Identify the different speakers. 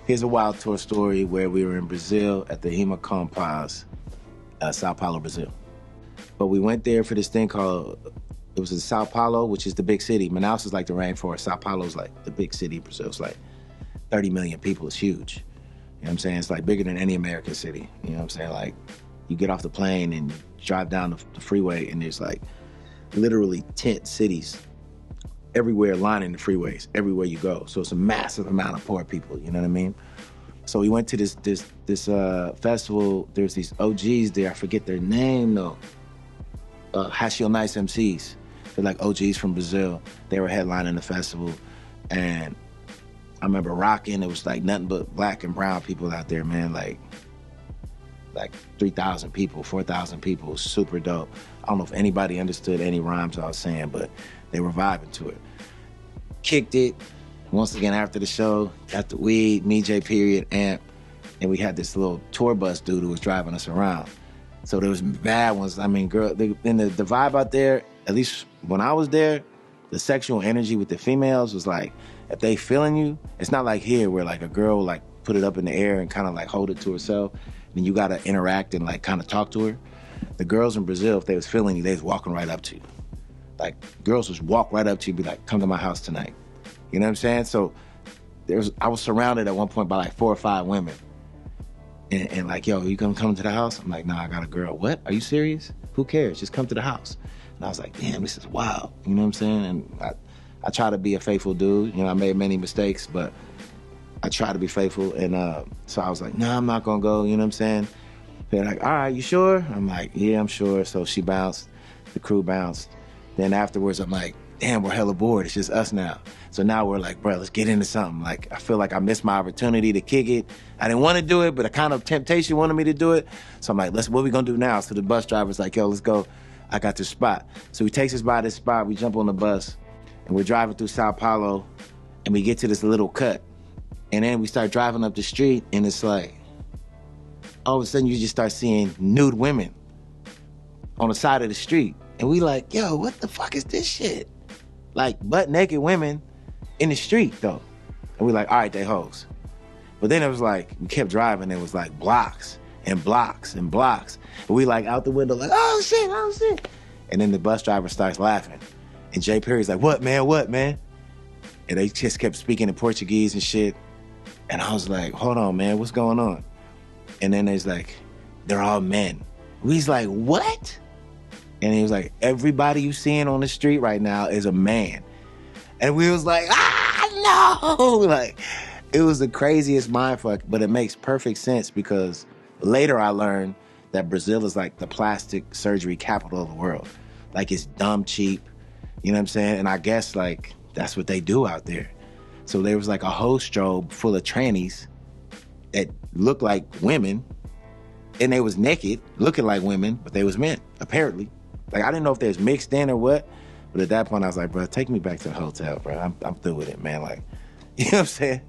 Speaker 1: Here's a wild tour story where we were in Brazil at the Hema Compounds, Sao Paulo, Brazil. But we went there for this thing called, it was in Sao Paulo, which is the big city. Manaus is like the rainforest. Sao Paulo is like the big city of Brazil. It's like 30 million people. It's huge. You know what I'm saying? It's like bigger than any American city. You know what I'm saying? Like, you get off the plane and you drive down the freeway and there's like literally tent cities everywhere lining the freeways, everywhere you go. So it's a massive amount of poor people, you know what I mean? So we went to this festival. There's these OGs there, I forget their name though. Hashio Nice MCs. They're like OGs from Brazil. They were headlining the festival. And I remember rocking, it was like nothing but black and brown people out there, man. Like 3,000 people, 4,000 people, super dope. I don't know if anybody understood any rhymes I was saying, but they were vibing to it. Kicked it. Once again, after the show, got the weed, me, J Period, Amp, and we had this little tour bus dude who was driving us around. So there was bad ones. I mean, girl, the vibe out there, at least when I was there, the sexual energy with the females was like, if they feeling you, it's not like here where like a girl will like put it up in the air and kind of like hold it to herself, and you gotta interact and like kind of talk to her. The girls in Brazil, if they was feeling you, they was walking right up to you. Like, girls just walk right up to you, be like, come to my house tonight. You know what I'm saying? So I was surrounded at one point by like 4 or 5 women. And like, yo, you gonna come to the house? I'm like, nah, I got a girl. What? Are you serious? Who cares? Just come to the house. And I was like, damn, this is wild. You know what I'm saying? And I try to be a faithful dude. You know, I made many mistakes, but I try to be faithful. And so I was like, nah, I'm not gonna go. You know what I'm saying? They're like, all right, you sure? I'm like, yeah, I'm sure. So she bounced. The crew bounced. Then afterwards, I'm like, damn, we're hella bored. It's just us now. So now we're like, bro, let's get into something. Like, I feel like I missed my opportunity to kick it. I didn't want to do it, but a kind of temptation wanted me to do it. So I'm like, what are we gonna do now? So the bus driver's like, yo, let's go. I got this spot. So he takes us by this spot. We jump on the bus, and we're driving through Sao Paulo, and we get to this little cut. And then we start driving up the street, and it's like, all of a sudden you just start seeing nude women on the side of the street. And we like, yo, what the fuck is this shit? Like, butt naked women in the street, though. And we like, all right, they hoes. But then it was like, we kept driving, it was like blocks and blocks and blocks. And we like out the window like, oh shit. And then the bus driver starts laughing. And Jay Perry's like, what, man? And they just kept speaking in Portuguese and shit. And I was like, hold on, man, what's going on? And then it's like, they're all men. We's like, what? And he was like, everybody you seeing on the street right now is a man. And we was like, no! Like, it was the craziest mindfuck, but it makes perfect sense because later I learned that Brazil is like the plastic surgery capital of the world. Like, it's dumb cheap, you know what I'm saying? And I guess like, that's what they do out there. So there was like a whole strobe full of trannies that looked like women, and they was naked, looking like women, but they was men, apparently. Like, I didn't know if they was mixed in or what, but at that point I was like, bro, take me back to the hotel, bro. I'm through with it, man. Like, you know what I'm saying?